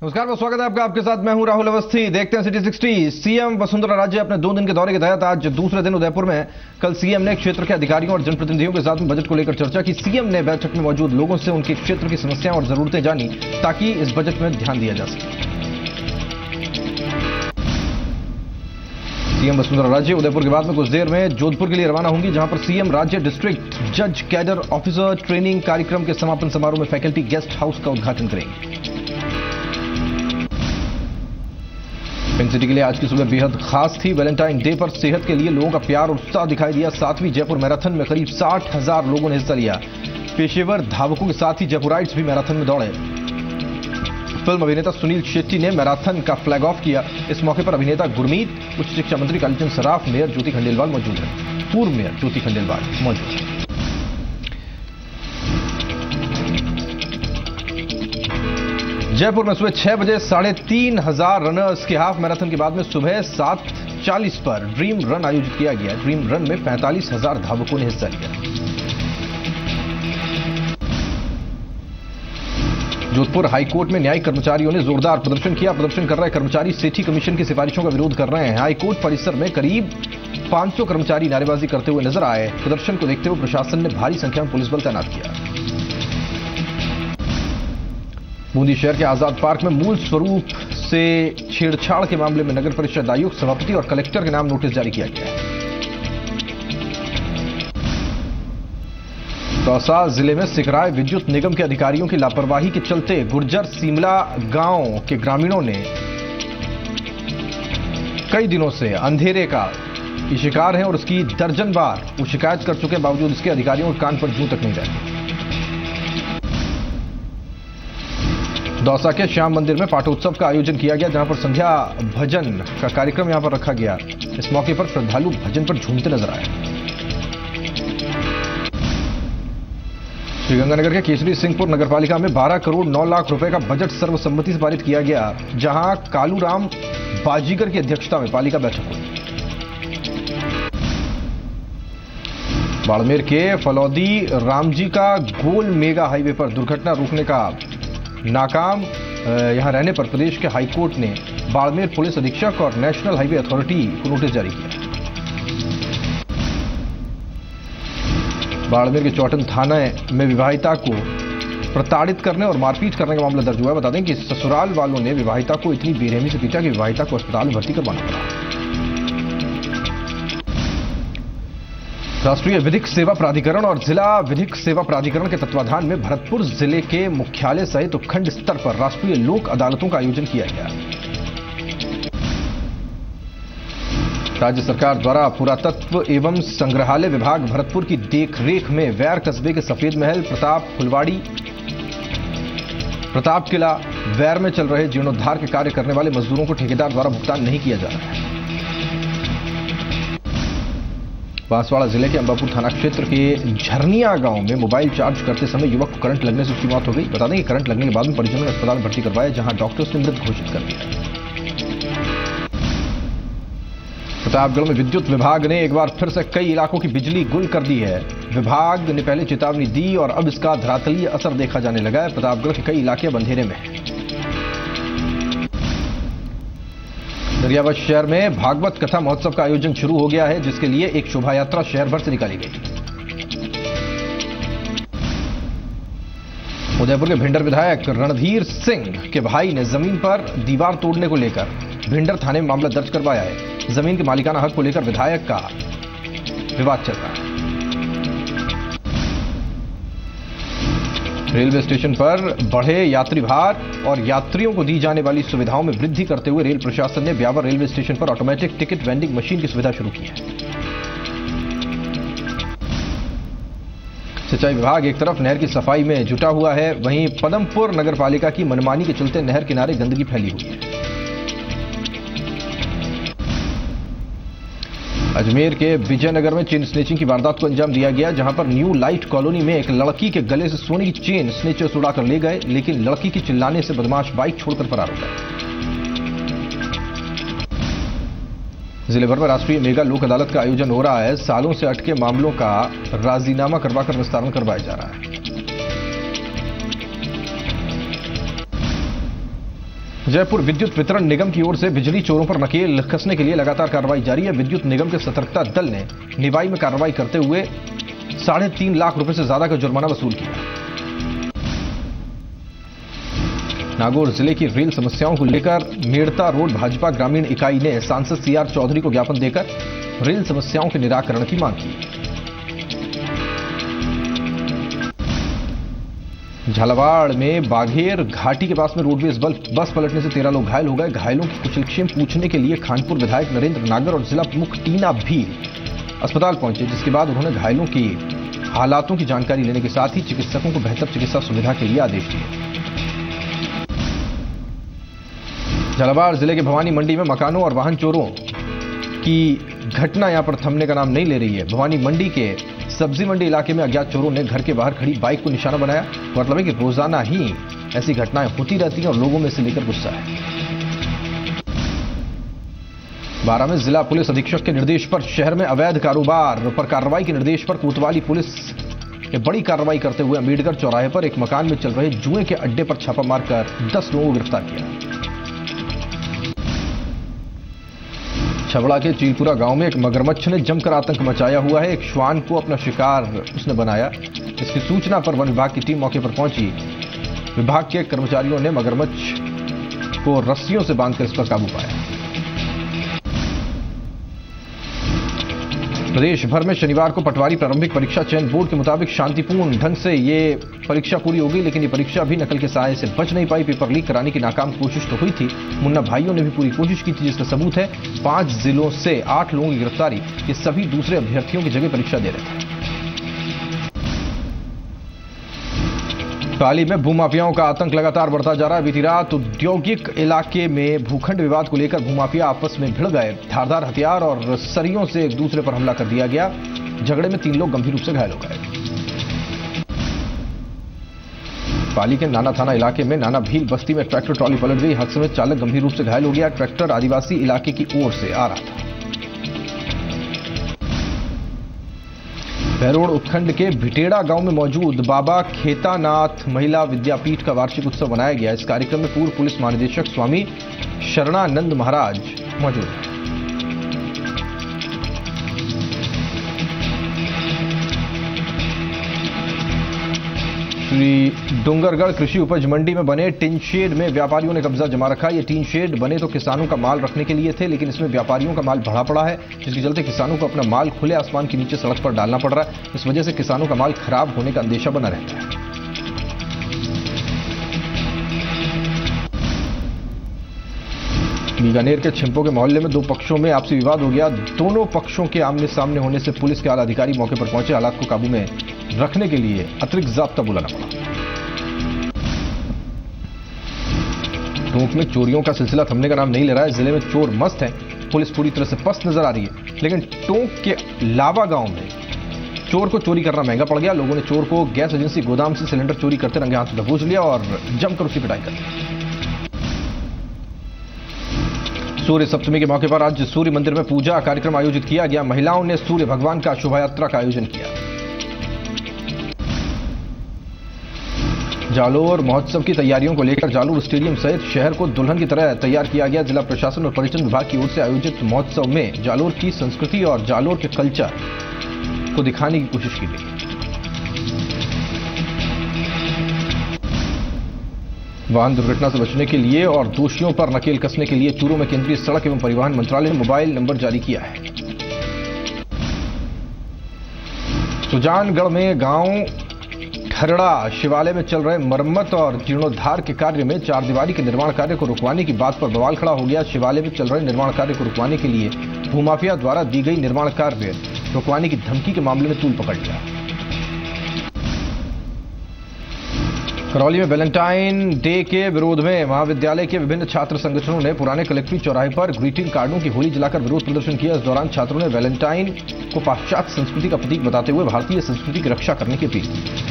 नमस्कार, बहुत स्वागत है आपका। आपके साथ मैं हूं राहुल अवस्थी। देखते हैं सिटी 60। सीएम वसुंधरा राजे अपने 2 दिन के दौरे के तहत आज दूसरे दिन उदयपुर में। कल सीएम ने क्षेत्र के अधिकारियों और जनप्रतिनिधियों के साथ बजट को लेकर चर्चा की। सीएम ने बैठक में मौजूद लोगों से उनके क्षेत्र की समस्याएं और जरूरतें जानी ताकि इस बजट में ध्यान दिया जा सके। सीएम वसुंधरा राजे उदयपुर के बाद में कुछ देर में जोधपुर के लिए रवाना होंगी, जहां पर सीएम राज्य डिस्ट्रिक्ट जज कैडर ऑफिसर ट्रेनिंग कार्यक्रम के समापन समारोह में फैकल्टी गेस्ट हाउस का उद्घाटन करेंगे। पिंक सिटी के लिए आज की सुबह बेहद खास थी। वैलेंटाइन डे पर सेहत के लिए लोगों का प्यार और उत्साह दिखाई दिया। 7वीं जयपुर मैराथन में करीब 60,000 लोगों ने हिस्सा लिया। पेशेवर धावकों के साथ ही जयपुराइट्स भी मैराथन में दौड़े। फिल्म अभिनेता सुनील शेट्टी ने मैराथन का फ्लैग ऑफ किया। इस मौके पर अभिनेता गुरमीत, उच्च शिक्षा मंत्री कालीचंद सराफ, मेयर ज्योति खंडेलवाल मौजूद है। पूर्व मेयर ज्योति खंडेलवाल मौजूद है। जयपुर में सुबह 6 बजे 3,500 रनर्स के हाफ मैराथन के बाद में सुबह 7:40 पर ड्रीम रन आयोजित किया गया। ड्रीम रन में 45,000 धावकों ने हिस्सा लिया। जोधपुर हाईकोर्ट में न्यायिक कर्मचारियों ने जोरदार प्रदर्शन किया। प्रदर्शन कर रहे कर्मचारी सेठी कमीशन की सिफारिशों का विरोध कर रहे हैं। हाईकोर्ट परिसर में करीब 500 कर्मचारी नारेबाजी करते हुए नजर आए। प्रदर्शन को देखते हुए प्रशासन ने भारी संख्या में पुलिस बल तैनात किया। बूंदी शहर के आजाद पार्क में मूल स्वरूप से छेड़छाड़ के मामले में नगर परिषद आयुक्त, सभापति और कलेक्टर के नाम नोटिस जारी किया गया है। दौसा जिले में सिकराय विद्युत निगम के अधिकारियों की लापरवाही के चलते गुर्जर सीमला गांव के ग्रामीणों ने कई दिनों से अंधेरे का शिकार हैं और उसकी दर्जन बार वो शिकायत कर चुके, बावजूद इसके अधिकारियों के कान पर जूं तक नहीं जाती। दौसा के श्याम मंदिर में पाठोत्सव का आयोजन किया गया, जहां पर संध्या भजन का कार्यक्रम यहां पर रखा गया। इस मौके पर श्रद्धालु भजन पर झूमते नजर आए। श्रीगंगानगर के केसरी सिंहपुर नगरपालिका में 12 करोड़ 9 लाख रुपए का बजट सर्वसम्मति से पारित किया गया, जहां कालूराम बाजीगर की अध्यक्षता में पालिका बैठक हुई। बाड़मेर के फलौदी रामजी का गोल मेगा हाईवे पर दुर्घटना रोकने का नाकाम यहां रहने पर प्रदेश के हाईकोर्ट ने बाड़मेर पुलिस अधीक्षक और नेशनल हाईवे अथॉरिटी को नोटिस जारी किया। बाड़मेर के चौटन थाना में विवाहिता को प्रताड़ित करने और मारपीट करने का मामला दर्ज हुआ है। बता दें कि ससुराल वालों ने विवाहिता को इतनी बेरहमी से पीटा कि विवाहिता को अस्पताल में भर्ती करवाना पड़ा। राष्ट्रीय विधिक सेवा प्राधिकरण और जिला विधिक सेवा प्राधिकरण के तत्वाधान में भरतपुर जिले के मुख्यालय सहित उपखंड स्तर पर राष्ट्रीय लोक अदालतों का आयोजन किया गया। राज्य सरकार द्वारा पुरातत्व एवं संग्रहालय विभाग भरतपुर की देखरेख में वैर कस्बे के सफेद महल, प्रताप फुलवाड़ी, प्रताप किला, वैर में चल रहे जीर्णोद्धार के कार्य करने वाले मजदूरों को ठेकेदार द्वारा भुगतान नहीं किया जा रहा है। बांसवाड़ा जिले के अंबापुर थाना क्षेत्र के झरनिया गांव में मोबाइल चार्ज करते समय युवक को करंट लगने से उसकी मौत हो गई। बता दें कि करंट लगने के बाद में परिजनों ने अस्पताल में भर्ती करवाया, जहां डॉक्टर्स ने मृत घोषित कर दिया। प्रतापगढ़ में विद्युत विभाग ने एक बार फिर से कई इलाकों की बिजली गुल कर दी है। विभाग ने पहले चेतावनी दी और अब इसका धरातलीय असर देखा जाने लगा है। प्रतापगढ़ के कई इलाके अब अंधेरे में हैं। दरियावत शहर में भागवत कथा महोत्सव का आयोजन शुरू हो गया है, जिसके लिए एक शोभा यात्रा शहर भर से निकाली गई। उदयपुर के भिंडर विधायक रणधीर सिंह के भाई ने जमीन पर दीवार तोड़ने को लेकर भिंडर थाने में मामला दर्ज करवाया है। जमीन के मालिकाना हक को लेकर विधायक का विवाद चल रहा है। रेलवे स्टेशन पर बढ़े यात्री भार और यात्रियों को दी जाने वाली सुविधाओं में वृद्धि करते हुए रेल प्रशासन ने ब्यावर रेलवे स्टेशन पर ऑटोमेटिक टिकट वेंडिंग मशीन की सुविधा शुरू की है। सिंचाई विभाग एक तरफ नहर की सफाई में जुटा हुआ है, वहीं पदमपुर नगरपालिका की मनमानी के चलते नहर किनारे गंदगी फैली हुई है। अजमेर के विजयनगर में चेन स्नेचिंग की वारदात को अंजाम दिया गया, जहां पर न्यू लाइट कॉलोनी में एक लड़की के गले से सोने की चेन स्नेचर्स उड़ाकर ले गए, लेकिन लड़की की चिल्लाने से बदमाश बाइक छोड़कर फरार हो गए। जिले भर में राष्ट्रीय मेगा लोक अदालत का आयोजन हो रहा है। सालों से अटके मामलों का राजीनामा करवाकर निस्तारण करवाया जा रहा है। जयपुर विद्युत वितरण निगम की ओर से बिजली चोरों पर नकेल कसने के लिए लगातार कार्रवाई जारी है। विद्युत निगम के सतर्कता दल ने निवाई में कार्रवाई करते हुए 3.5 लाख रुपए से ज्यादा का जुर्माना वसूल किया। नागौर जिले की रेल समस्याओं को लेकर मेड़ता रोड भाजपा ग्रामीण इकाई ने सांसद सीआर चौधरी को ज्ञापन देकर रेल समस्याओं के निराकरण की मांग की। झालावाड़ में बाघेर घाटी के पास में रोडवेज बस पलटने से 13 लोग घायल हो गए। घायलों की कुशलक्षेम पूछने के लिए खानपुर विधायक नरेंद्र नागर और जिला प्रमुख टीना भील अस्पताल पहुंचे, जिसके बाद उन्होंने घायलों की हालातों की जानकारी लेने के साथ ही चिकित्सकों को बेहतर चिकित्सा सुविधा के लिए आदेश दिए। झालावाड़ जिले के भवानी मंडी में मकानों और वाहन चोरों की घटना यहां पर थमने का नाम नहीं ले रही है। भवानी मंडी के सब्जी मंडी इलाके में अज्ञात चोरों ने घर के बाहर खड़ी बाइक को निशाना बनाया। मतलब है कि रोजाना ही ऐसी घटनाएं होती रहती हैं और लोगों में से लेकर गुस्सा है। बारां में जिला पुलिस अधीक्षक के निर्देश पर शहर में अवैध कारोबार पर कार्रवाई के निर्देश पर कोतवाली पुलिस ने बड़ी कार्रवाई करते हुए अम्बेडकर चौराहे पर एक मकान में चल रहे जुए के अड्डे पर छापा मारकर 10 लोगों को गिरफ्तार किया। छबड़ा के चीलपुरा गांव में एक मगरमच्छ ने जमकर आतंक मचाया हुआ है। एक श्वान को अपना शिकार उसने बनाया। इसकी सूचना पर वन विभाग की टीम मौके पर पहुंची। विभाग के कर्मचारियों ने मगरमच्छ को रस्सियों से बांधकर इस पर काबू पाया। प्रदेश भर में शनिवार को पटवारी प्रारंभिक परीक्षा चयन बोर्ड के मुताबिक शांतिपूर्ण ढंग से ये परीक्षा पूरी हो गई, लेकिन ये परीक्षा भी नकल के साए से बच नहीं पाई। पेपर लीक कराने की नाकाम कोशिश तो हुई थी। मुन्ना भाइयों ने भी पूरी कोशिश की थी, जिसका सबूत है 5 जिलों से 8 लोगों की गिरफ्तारी। ये सभी दूसरे अभ्यर्थियों की जगह परीक्षा दे रहे थे। पाली में भूमाफियाओं का आतंक लगातार बढ़ता जा रहा है। बीती रात औद्योगिक इलाके में भूखंड विवाद को लेकर भूमाफिया आपस में भिड़ गए। धारदार हथियार और सरियों से एक दूसरे पर हमला कर दिया गया। झगड़े में 3 लोग गंभीर रूप से घायल हो गए। पाली के नाना थाना इलाके में नाना भील बस्ती में ट्रैक्टर ट्रॉली पलट गई। हादसे में चालक गंभीर रूप से घायल हो गया। ट्रैक्टर आदिवासी इलाके की ओर से आ रहा था। बहरोड उपखंड के भिटेड़ा गांव में मौजूद बाबा खेतानाथ महिला विद्यापीठ का वार्षिक उत्सव मनाया गया। इस कार्यक्रम में पूर्व पुलिस महानिदेशक स्वामी शरणानंद महाराज मौजूद हैं। श्री डूंगरगढ़ कृषि उपज मंडी में बने टिन शेड में व्यापारियों ने कब्जा जमा रखा। ये टिन शेड बने तो किसानों का माल रखने के लिए थे, लेकिन इसमें व्यापारियों का माल भरा पड़ा है, जिसके चलते किसानों को अपना माल खुले आसमान के नीचे सड़क पर डालना पड़ रहा है। इस वजह से किसानों का माल खराब होने का अंदेशा बना रहता है। बीकानेर के छिंपो के मोहल्ले में 2 पक्षों में आपसी विवाद हो गया। दोनों पक्षों के आमने सामने होने से पुलिस के आला अधिकारी मौके पर पहुंचे। हालात को काबू में रखने के लिए अतिरिक्त जाब्ता बुलाना पड़ा। टोंक में चोरियों का सिलसिला थमने का नाम नहीं ले रहा है। जिले में चोर मस्त हैं। पुलिस पूरी तरह से पस्त नजर आ रही है, लेकिन टोंक के लावा गांव में चोर को चोरी करना महंगा पड़ गया। लोगों ने चोर को गैस एजेंसी गोदाम से सिलेंडर चोरी करते रंगे हाथ से दबोच लिया और जमकर उसकी पिटाई कर दी। सूर्य सप्तमी के मौके पर आज सूर्य मंदिर में पूजा कार्यक्रम आयोजित किया गया। महिलाओं ने सूर्य भगवान का शोभा यात्रा का आयोजन किया। जालोर महोत्सव की तैयारियों को लेकर जालोर स्टेडियम सहित शहर को दुल्हन की तरह तैयार किया गया। जिला प्रशासन और पर्यटन विभाग की ओर से आयोजित महोत्सव में जालोर की संस्कृति और जालोर के कल्चर को दिखाने की कोशिश की गई। वाहन दुर्घटना से बचने के लिए और दोषियों पर नकेल कसने के लिए चूरू में केंद्रीय सड़क एवं परिवहन मंत्रालय ने मोबाइल नंबर जारी किया है। सुजानगढ़ में गांव खरड़ा शिवालय में चल रहे मरम्मत और जीर्णोद्धार के कार्य में 4 दीवारी के निर्माण कार्य को रुकवाने की बात पर बवाल खड़ा हो गया। शिवालय में चल रहे निर्माण कार्य को रुकवाने के लिए भूमाफिया द्वारा दी गई निर्माण कार्य रुकवाने की धमकी के मामले में तूल पकड़ लिया। करौली में वैलेंटाइन डे के विरोध में महाविद्यालय के विभिन्न छात्र संगठनों ने पुराने कलेक्ट्रेट चौराहे पर ग्रीटिंग कार्डों की होली जलाकर विरोध प्रदर्शन किया। इस दौरान छात्रों ने वैलेंटाइन को पाश्चात्य संस्कृति का प्रतीक बताते हुए भारतीय संस्कृति की रक्षा करने की अपील की।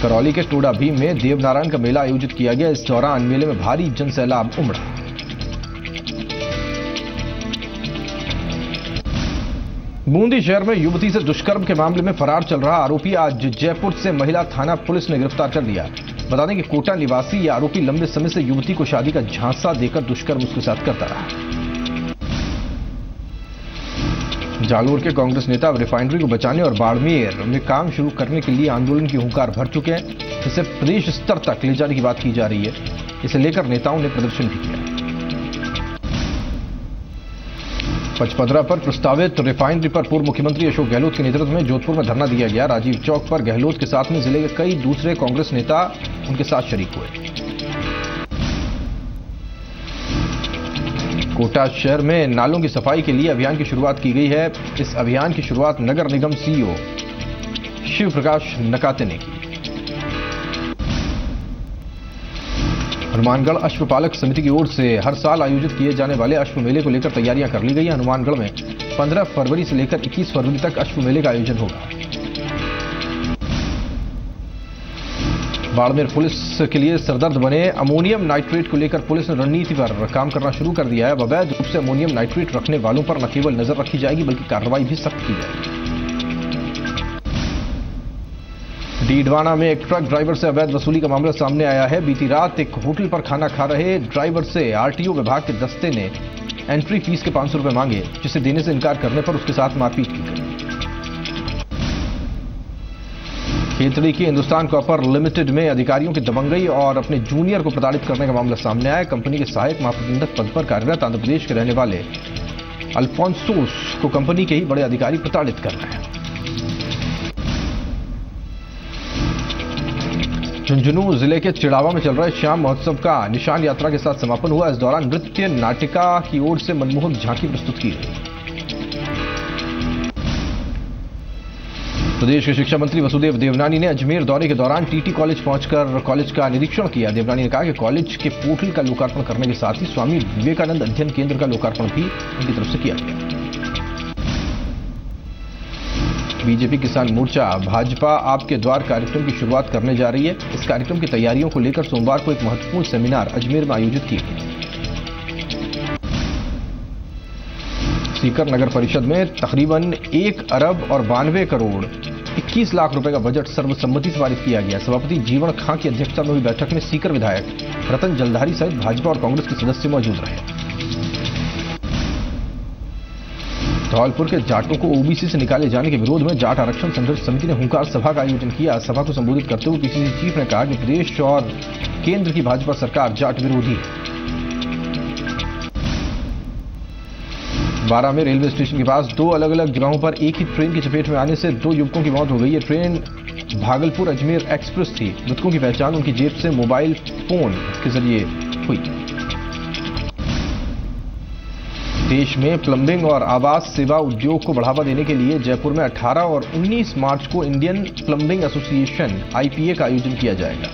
करौली के टोडा भीम में देवनारायण का मेला आयोजित किया गया। इस दौरान मेले में भारी जनसैलाब उमड़ा। बूंदी शहर में युवती से दुष्कर्म के मामले में फरार चल रहा आरोपी आज जयपुर से महिला थाना पुलिस ने गिरफ्तार कर लिया। बता दें कि कोटा निवासी यह आरोपी लंबे समय से युवती को शादी का झांसा देकर दुष्कर्म उसके साथ करता रहा। जालोर के कांग्रेस नेता अब रिफाइनरी को बचाने और बाड़मेर में काम शुरू करने के लिए आंदोलन की हुंकार भर चुके हैं। इसे प्रदेश स्तर तक ले जाने की बात की जा रही है। इसे लेकर नेताओं ने प्रदर्शन भी किया। पचपदरा पर प्रस्तावित रिफाइनरी पर पूर्व मुख्यमंत्री अशोक गहलोत के नेतृत्व में जोधपुर में धरना दिया गया। राजीव चौक पर गहलोत के साथ में जिले के कई दूसरे कांग्रेस नेता उनके साथ शरीक हुए। कोटा शहर में नालों की सफाई के लिए अभियान की शुरुआत की गई है। इस अभियान की शुरुआत नगर निगम सीईओ शिव प्रकाश नकाते ने की। हनुमानगढ़ अश्वपालक समिति की ओर से हर साल आयोजित किए जाने वाले अश्व मेले को लेकर तैयारियां कर ली गई हैं। हनुमानगढ़ में 15 फरवरी से लेकर 21 फरवरी तक अश्व मेले का आयोजन होगा। बाड़मेर पुलिस के लिए सरदर्द बने अमोनियम नाइट्रेट को लेकर पुलिस ने रणनीति पर काम करना शुरू कर दिया है। अवैध रूप से अमोनियम नाइट्रेट रखने वालों पर न केवल नजर रखी जाएगी बल्कि कार्रवाई भी सख्त की जाएगी। डीडवाना में एक ट्रक ड्राइवर से अवैध वसूली का मामला सामने आया है। बीती रात एक होटल पर खाना खा रहे ड्राइवर से आरटीओ विभाग के दस्ते ने एंट्री फीस के 500 रुपए मांगे, जिसे देने से इनकार करने पर उसके साथ मारपीट की गई। खेतड़ी की हिंदुस्तान कॉपर लिमिटेड में अधिकारियों की दबंगई और अपने जूनियर को प्रताड़ित करने का मामला सामने आया। कंपनी के सहायक महाप्रबंधक पद पर कार्यरत आंध्र प्रदेश के रहने वाले अल्फोंसोस को कंपनी के ही बड़े अधिकारी प्रताड़ित कर रहे हैं। झुंझुनू जिले के चिड़ावा में चल रहे श्याम महोत्सव का निशान यात्रा के साथ समापन हुआ। इस दौरान नृत्य नाटिका की ओर से मनमोहक झांकी प्रस्तुत की गई। प्रदेश के शिक्षा मंत्री वसुदेव देवनानी ने अजमेर दौरे के दौरान टीटी कॉलेज पहुंचकर कॉलेज का निरीक्षण किया। देवनानी ने कहा कि कॉलेज के पोर्टल का लोकार्पण करने के साथ ही स्वामी विवेकानंद अध्ययन केंद्र का लोकार्पण भी उनकी तरफ से किया गया। बीजेपी किसान मोर्चा भाजपा आपके द्वार कार्यक्रम की शुरुआत करने जा रही है। इस कार्यक्रम की तैयारियों को लेकर सोमवार को एक महत्वपूर्ण सेमिनार अजमेर में आयोजित किया गया। सीकर नगर परिषद में तकरीबन 1 अरब और 92 करोड़ 21 लाख रुपए का बजट सर्वसम्मति से पारित किया गया। सभापति जीवन खां की अध्यक्षता में हुई बैठक में सीकर विधायक रतन जलधारी सहित भाजपा और कांग्रेस के सदस्य मौजूद रहे। धौलपुर के जाटों को ओबीसी से निकाले जाने के विरोध में जाट आरक्षण संघर्ष समिति ने हुंकार सभा का आयोजन किया। सभा को संबोधित करते हुए पीसीसी चीफ ने कहा कि प्रदेश और केंद्र की भाजपा सरकार जाट विरोधी है। 12 में रेलवे स्टेशन के पास 2 अलग अलग जगहों पर एक ही ट्रेन की चपेट में आने से 2 युवकों की मौत हो गई। ये ट्रेन भागलपुर अजमेर एक्सप्रेस थी। मृतकों की पहचान उनकी जेब से मोबाइल फोन के जरिए हुई। देश में प्लंबिंग और आवास सेवा उद्योग को बढ़ावा देने के लिए जयपुर में 18 और 19 मार्च को इंडियन प्लंबिंग एसोसिएशन आईपीए का आयोजन किया जाएगा।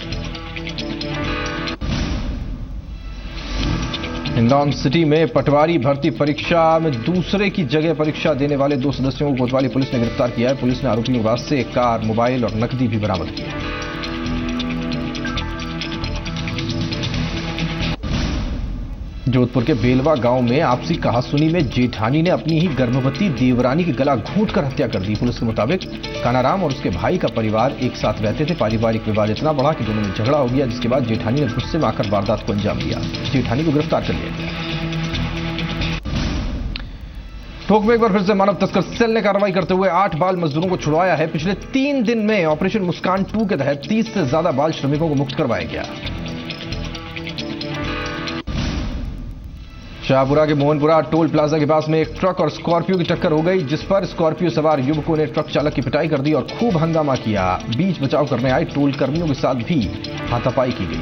हिंडौन सिटी में पटवारी भर्ती परीक्षा में दूसरे की जगह परीक्षा देने वाले 2 सदस्यों को कोतवाली पुलिस ने गिरफ्तार किया है। पुलिस ने आरोपियों के पास से एक कार, मोबाइल और नकदी भी बरामद की है। जोधपुर के बेलवा गांव में आपसी कहासुनी में जेठानी ने अपनी ही गर्भवती देवरानी की गला घोंटकर हत्या कर दी। पुलिस के मुताबिक कानाराम और उसके भाई का परिवार एक साथ रहते थे। पारिवारिक विवाद इतना बढ़ा कि दोनों में झगड़ा हो गया, जिसके बाद जेठानी ने गुस्से में आकर वारदात को अंजाम दिया। जेठानी को गिरफ्तार कर लिया गया। ठोक में एक बार फिर से मानव तस्कर सेल ने कार्रवाई करते हुए 8 बाल मजदूरों को छुड़वाया है। पिछले 3 दिन में ऑपरेशन मुस्कान 2 के तहत 30 से ज्यादा बाल श्रमिकों को मुक्त करवाया गया। शाहपुरा के मोहनपुरा टोल प्लाजा के पास में एक ट्रक और स्कॉर्पियो की टक्कर हो गई, जिस पर स्कॉर्पियो सवार युवकों ने ट्रक चालक की पिटाई कर दी और खूब हंगामा किया। बीच बचाव करने आए टोल कर्मियों के साथ भी हाथापाई की गई।